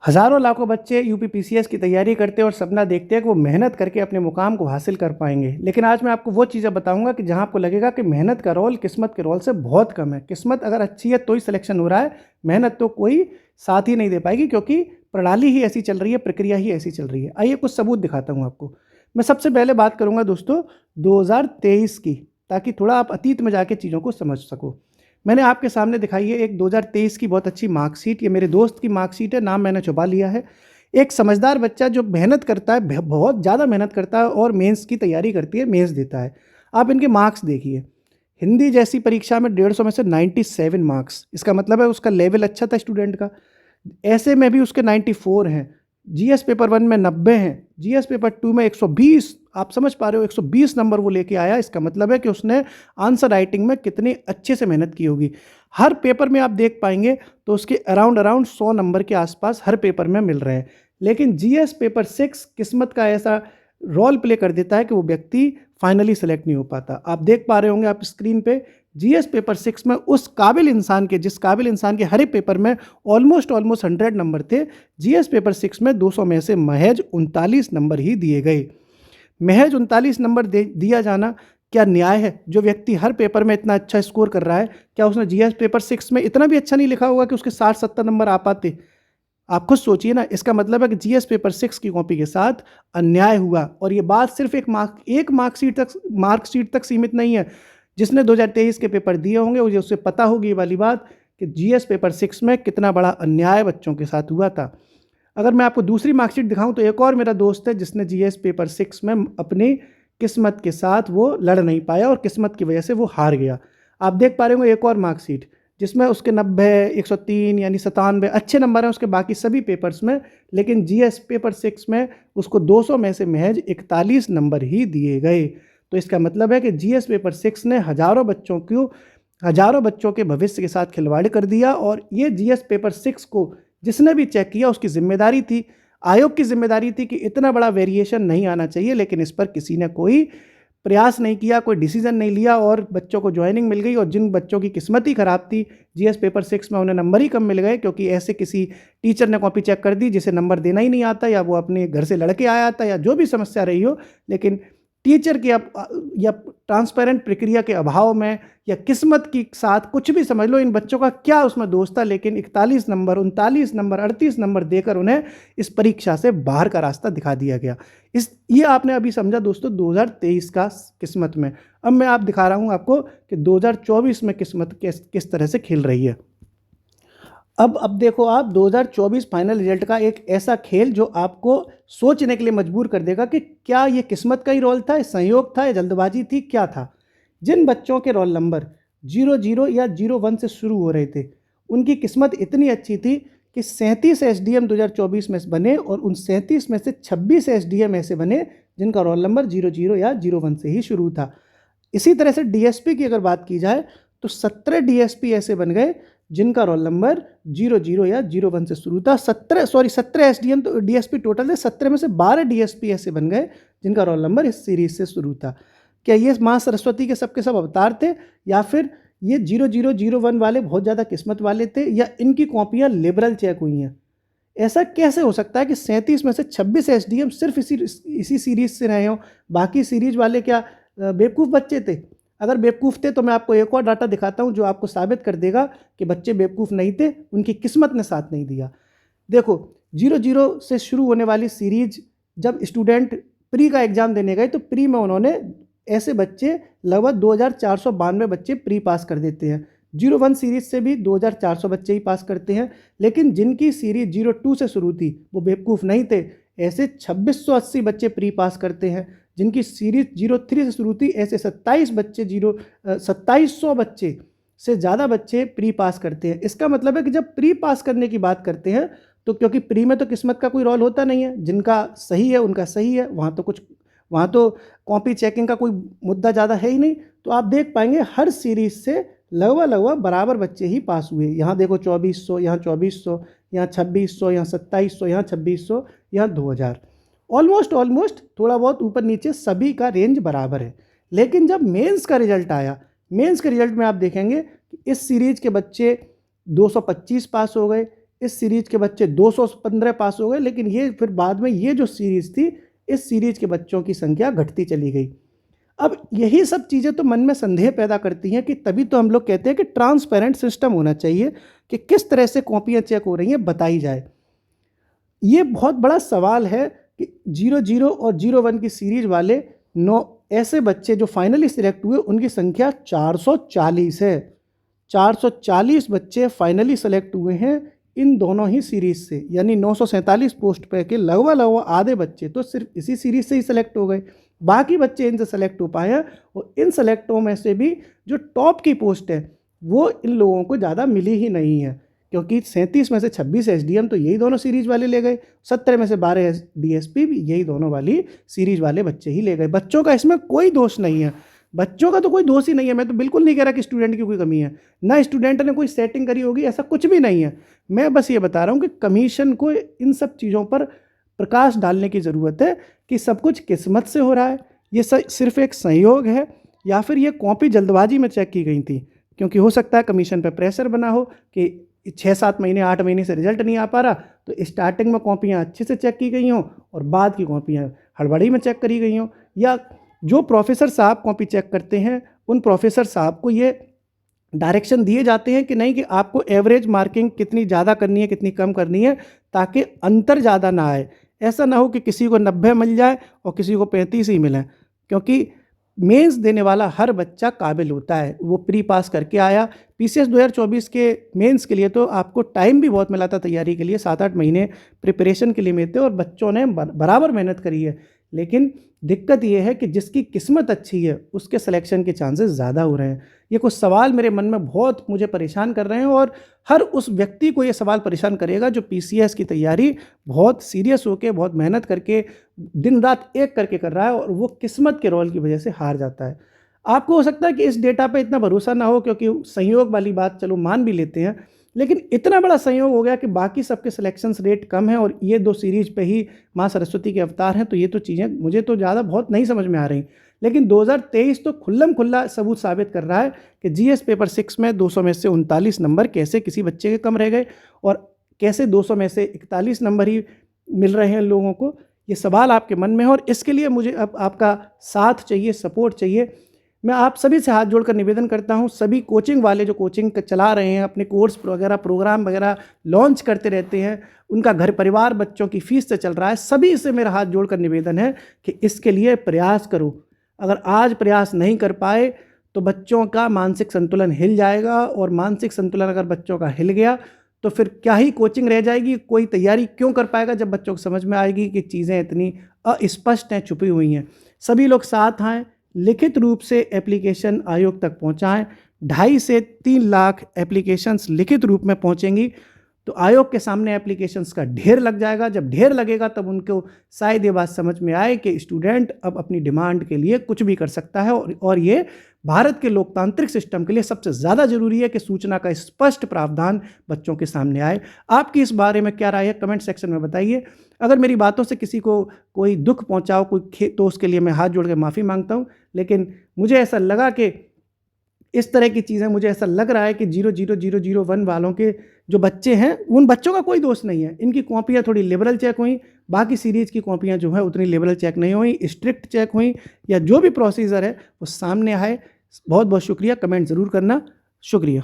हज़ारों लाखों बच्चे यूपीपीसीएस की तैयारी करते हैं और सपना देखते हैं कि वो मेहनत करके अपने मुकाम को हासिल कर पाएंगे। लेकिन आज मैं आपको वो चीज़ें बताऊंगा कि जहां आपको लगेगा कि मेहनत का रोल किस्मत के रोल से बहुत कम है। किस्मत अगर अच्छी है तो ही सिलेक्शन हो रहा है, मेहनत तो कोई साथ ही नहीं दे पाएगी, क्योंकि प्रणाली ही ऐसी चल रही है, प्रक्रिया ही ऐसी चल रही है। आइए कुछ सबूत दिखाता हूँ आपको। मैं सबसे पहले बात करूँगा दोस्तों 2023 की, ताकि थोड़ा आप अतीत में जाके चीज़ों को समझ सको। मैंने आपके सामने दिखाई है एक 2023 की बहुत अच्छी मार्कशीट। ये मेरे दोस्त की मार्कशीट है, नाम मैंने छुपा लिया है। एक समझदार बच्चा जो मेहनत करता है, बहुत ज़्यादा मेहनत करता है और मेंस की तैयारी करती है, मेंस देता है। आप इनके मार्क्स देखिए। हिंदी जैसी परीक्षा में 150 में से 97 मार्क्स, इसका मतलब है उसका लेवल अच्छा था स्टूडेंट का। ऐसे में भी उसके 94 हैं। जीएस पेपर 1 में 90 हैं, जीएस पेपर 2 में 120। आप समझ पा रहे हो, 120 नंबर वो लेके आया। इसका मतलब है कि उसने आंसर राइटिंग में कितने अच्छे से मेहनत की होगी। हर पेपर में आप देख पाएंगे तो उसके अराउंड 100 नंबर के आसपास हर पेपर में मिल रहे हैं। लेकिन जीएस पेपर 6 किस्मत का ऐसा रोल प्ले कर देता है कि वो व्यक्ति फाइनली सेलेक्ट नहीं हो पाता। आप देख पा रहे होंगे आप स्क्रीन पे, जीएस पेपर 6 में उस काबिल इंसान के, जिस काबिल इंसान के हर एक पेपर में ऑलमोस्ट 100 नंबर थे, जीएस पेपर 6 में 200 में से महज 39 नंबर ही दिए गए। महज 39 नंबर दिया जाना क्या न्याय है? जो व्यक्ति हर पेपर में इतना अच्छा स्कोर कर रहा है, क्या उसने जीएस पेपर 6 में इतना भी अच्छा नहीं लिखा होगा कि उसके 60-70 नंबर आ पाते? आप खुद सोचिए ना। इसका मतलब है कि जीएस पेपर 6 की कॉपी के साथ अन्याय हुआ। और ये बात सिर्फ एक मार्कशीट तक सीमित नहीं है। जिसने 2023 के पेपर दिए होंगे मुझे उससे पता होगी ये वाली बात कि जीएस पेपर 6 में कितना बड़ा अन्याय बच्चों के साथ हुआ था। अगर मैं आपको दूसरी मार्कशीट दिखाऊं तो एक और मेरा दोस्त है जिसने जीएस पेपर 6 में अपनी किस्मत के साथ वो लड़ नहीं पाया और किस्मत की वजह से वो हार गया। आप देख पा रहे होंगे एक और मार्कशीट जिसमें उसके 90, 103 यानी 97 अच्छे नंबर हैं उसके बाकी सभी पेपर्स में, लेकिन जीएस पेपर 6 में उसको 200 में से महज 41 नंबर ही दिए गए। तो इसका मतलब है कि जीएस पेपर 6 ने हजारों बच्चों के भविष्य के साथ खिलवाड़ कर दिया। और ये जीएस पेपर 6 को जिसने भी चेक किया उसकी जिम्मेदारी थी, आयोग की जिम्मेदारी थी कि इतना बड़ा वेरिएशन नहीं आना चाहिए, लेकिन इस पर किसी ने कोई प्रयास नहीं किया, कोई डिसीजन नहीं लिया और बच्चों को ज्वाइनिंग मिल गई। और जिन बच्चों की किस्मत ही खराब थी, जीएस पेपर 6 में उन्हें नंबर ही कम मिल गए, क्योंकि ऐसे किसी टीचर ने कॉपी चेक कर दी जिसे नंबर देना ही नहीं आता, या वो अपने घर से लड़के आया था, या जो भी समस्या रही हो। लेकिन टीचर के या ट्रांसपेरेंट प्रक्रिया के अभाव में या किस्मत के साथ कुछ भी समझ लो, इन बच्चों का क्या उसमें दोष था, लेकिन 41 नंबर, 39 नंबर, 38 नंबर देकर उन्हें इस परीक्षा से बाहर का रास्ता दिखा दिया गया। ये आपने अभी समझा दोस्तों 2023 का किस्मत में। अब मैं आप दिखा रहा हूँ आपको कि 2024 में किस्मत किस तरह से खेल रही है। अब देखो आप 2024 फाइनल रिजल्ट का एक ऐसा खेल जो आपको सोचने के लिए मजबूर कर देगा कि क्या ये किस्मत का ही रोल था, संयोग था या जल्दबाजी थी, क्या था। जिन बच्चों के रोल नंबर 00 या 01 से शुरू हो रहे थे, उनकी किस्मत इतनी अच्छी थी कि 37 एसडीएम 2024 में बने और उन 37 में से 26 एसडीएम ऐसे बने जिनका रोल नंबर 00 या 01 से ही शुरू था। इसी तरह से डीएसपी की अगर बात की जाए तो 17 डीएसपी ऐसे बन गए जिनका रोल नंबर 00 या 01 से शुरू था। 17 एसडीएम तो डीएसपी टोटल है, 17 में से 12 डीएसपी ऐसे बन गए जिनका रोल नंबर इस सीरीज से शुरू था। क्या ये माँ सरस्वती के सब अवतार थे, या फिर ये 0001 वाले बहुत ज़्यादा किस्मत वाले थे, या इनकी कॉपियाँ लिबरल चेक हुई हैं? ऐसा कैसे हो सकता है कि 37 में से 26 एसडीएम सिर्फ इसी सीरीज से रहे हों? बाकी सीरीज वाले क्या बेवकूफ़ बच्चे थे? अगर बेवकूफ़ थे तो मैं आपको एक और डाटा दिखाता हूं जो आपको साबित कर देगा कि बच्चे बेवकूफ़ नहीं थे, उनकी किस्मत ने साथ नहीं दिया। देखो 00 से शुरू होने वाली सीरीज, जब स्टूडेंट प्री का एग्ज़ाम देने गए तो प्री में उन्होंने ऐसे बच्चे लगभग 2492 बच्चे प्री पास कर देते हैं। 01 सीरीज से भी 2400 बच्चे ही पास करते हैं। लेकिन जिनकी सीरीज 02 से शुरू थी वो बेवकूफ़ नहीं थे, ऐसे 2680 बच्चे प्री पास करते हैं। जिनकी सीरीज 03 से शुरू थी ऐसे 2700 बच्चे से ज़्यादा बच्चे प्री पास करते हैं। इसका मतलब है कि जब प्री पास करने की बात करते हैं तो क्योंकि प्री में तो किस्मत का कोई रोल होता नहीं है, जिनका सही है उनका सही है, वहाँ तो कॉपी चेकिंग का कोई मुद्दा ज़्यादा है ही नहीं। तो आप देख पाएंगे हर सीरीज से लगभग बराबर बच्चे ही पास हुए। यहाँ देखो 2400, यहाँ 2400, यहाँ 2600, यहाँ 2700, यहाँ 2600, यहाँ 2000। ऑलमोस्ट थोड़ा बहुत ऊपर नीचे सभी का रेंज बराबर है। लेकिन जब मेंस का रिजल्ट आया, मेंस के रिजल्ट में आप देखेंगे कि इस सीरीज के बच्चे 225 पास हो गए, इस सीरीज़ के बच्चे 215 पास हो गए, लेकिन ये फिर बाद में ये जो सीरीज़ थी, इस सीरीज़ के बच्चों की संख्या घटती चली गई। अब यही सब चीज़ें तो मन में संदेह पैदा करती हैं कि तभी तो हम लोग कहते हैं कि ट्रांसपेरेंट सिस्टम होना चाहिए कि किस तरह से कॉपियाँ चेक हो रही हैं बताई जाए। ये बहुत बड़ा सवाल है कि 00 और 01 की सीरीज़ वाले 9 ऐसे बच्चे जो फाइनली सिलेक्ट हुए, उनकी संख्या 440 है। 440 बच्चे फाइनली सेलेक्ट हुए हैं इन दोनों ही सीरीज़ से, यानी 947 पोस्ट पे के लगभग आधे बच्चे तो सिर्फ इसी सीरीज़ से ही सेलेक्ट हो गए। बाकी बच्चे इनसे सेलेक्ट हो पाए हैं, और इन सेलेक्टों में से भी जो टॉप की पोस्ट है वो इन लोगों को ज़्यादा मिली ही नहीं है, क्योंकि 37 में से 26 एसडीएम तो यही दोनों सीरीज़ वाले ले गए, 17 में से 12 डीएसपी भी यही दोनों वाली सीरीज़ वाले बच्चे ही ले गए। बच्चों का इसमें कोई दोष नहीं है, बच्चों का तो कोई दोष ही नहीं है। मैं तो बिल्कुल नहीं कह रहा कि स्टूडेंट की कोई कमी है, ना स्टूडेंट ने कोई सेटिंग करी होगी, ऐसा कुछ भी नहीं है। मैं बस ये बता रहा हूँ कि कमीशन को इन सब चीज़ों पर प्रकाश डालने की ज़रूरत है कि सब कुछ किस्मत से हो रहा है, ये सिर्फ एक संयोग है, या फिर ये कॉपी जल्दबाजी में चेक की गई थी। क्योंकि हो सकता है कमीशन पर प्रेशर बना हो कि 6-7 महीने 8 महीने से रिजल्ट नहीं आ पा रहा, तो स्टार्टिंग में कॉपियाँ अच्छे से चेक की गई हों और बाद की कॉपियाँ हड़बड़ी में चेक करी गई हों, या जो प्रोफेसर साहब कॉपी चेक करते हैं उन प्रोफेसर साहब को ये डायरेक्शन दिए जाते हैं कि नहीं कि आपको एवरेज मार्किंग कितनी ज़्यादा करनी है कितनी कम करनी है, ताकि अंतर ज़्यादा ना आए। ऐसा ना हो कि किसी को 90 मिल जाए और किसी को 35 ही मिले, क्योंकि मेंस देने वाला हर बच्चा काबिल होता है। वो प्री पास करके आया, पीसीएस 2024 के मेंस के लिए तो आपको टाइम भी बहुत मिला था तैयारी के लिए, 7-8 महीने प्रिपरेशन के लिए मिलते, और बच्चों ने बराबर मेहनत करी है। लेकिन दिक्कत ये है कि जिसकी किस्मत अच्छी है उसके सिलेक्शन के चांसेस ज़्यादा हो रहे हैं। ये कुछ सवाल मेरे मन में बहुत मुझे परेशान कर रहे हैं, और हर उस व्यक्ति को ये सवाल परेशान करेगा जो पीसीएस की तैयारी बहुत सीरियस होकर, बहुत मेहनत करके, दिन रात एक करके कर रहा है, और वो किस्मत के रोल की वजह से हार जाता है। आपको हो सकता है कि इस डेटा पे इतना भरोसा ना हो, क्योंकि संयोग वाली बात चलो मान भी लेते हैं, लेकिन इतना बड़ा संयोग हो गया कि बाकी सबके सिलेक्शंस रेट कम है और ये 2 सीरीज पे ही माँ सरस्वती के अवतार हैं, तो ये तो चीज़ें मुझे तो ज़्यादा बहुत नहीं समझ में आ रही। लेकिन 2023 तो खुल्लम खुल्ला सबूत साबित कर रहा है कि जीएस पेपर 6 में 200 में से 39 नंबर कैसे किसी बच्चे के कम रह गए, और कैसे 200 में से 41 नंबर ही मिल रहे हैं लोगों को। ये सवाल आपके मन में है, और इसके लिए मुझे अब आपका साथ चाहिए, सपोर्ट चाहिए। मैं आप सभी से हाथ जोड़कर निवेदन करता हूं, सभी कोचिंग वाले जो कोचिंग चला रहे हैं, अपने कोर्स वगैरह प्रोग्राम वगैरह लॉन्च करते रहते हैं, उनका घर परिवार बच्चों की फीस से चल रहा है, सभी से मेरा हाथ जोड़कर निवेदन है कि इसके लिए प्रयास करो। अगर आज प्रयास नहीं कर पाए तो बच्चों का मानसिक संतुलन हिल जाएगा, और मानसिक संतुलन अगर बच्चों का हिल गया तो फिर क्या ही कोचिंग रह जाएगी, कोई तैयारी क्यों कर पाएगा जब बच्चों को समझ में आएगी कि चीज़ें इतनी अस्पष्ट हैं, छुपी हुई हैं। सभी लोग साथ आएँ, लिखित रूप से एप्लीकेशन आयोग तक पहुंचाएं। 2.5 से 3 लाख एप्लीकेशंस लिखित रूप में पहुंचेंगी तो आयोग के सामने एप्लीकेशंस का ढेर लग जाएगा। जब ढेर लगेगा तब उनको शायद ये बात समझ में आए कि स्टूडेंट अब अपनी डिमांड के लिए कुछ भी कर सकता है, और ये भारत के लोकतांत्रिक सिस्टम के लिए सबसे ज़्यादा ज़रूरी है कि सूचना का स्पष्ट प्रावधान बच्चों के सामने आए। आपकी इस बारे में क्या राय है, कमेंट सेक्शन में बताइए। अगर मेरी बातों से किसी को कोई दुख पहुंचाओ तो उसके लिए मैं हाथ जोड़ के माफ़ी मांगता हूं। लेकिन मुझे ऐसा लगा कि इस तरह की चीज़ें, मुझे ऐसा लग रहा है कि 00001 वालों के जो बच्चे हैं उन बच्चों का कोई दोष नहीं है। इनकी कॉपियाँ थोड़ी लिबरल चेक हुई, बाकी सीरीज़ की कॉपियाँ जो है उतनी लिबरल चेक नहीं हुई, स्ट्रिक्ट चेक हुई, या जो भी प्रोसीजर है वो सामने आए। बहुत बहुत शुक्रिया, कमेंट ज़रूर करना, शुक्रिया।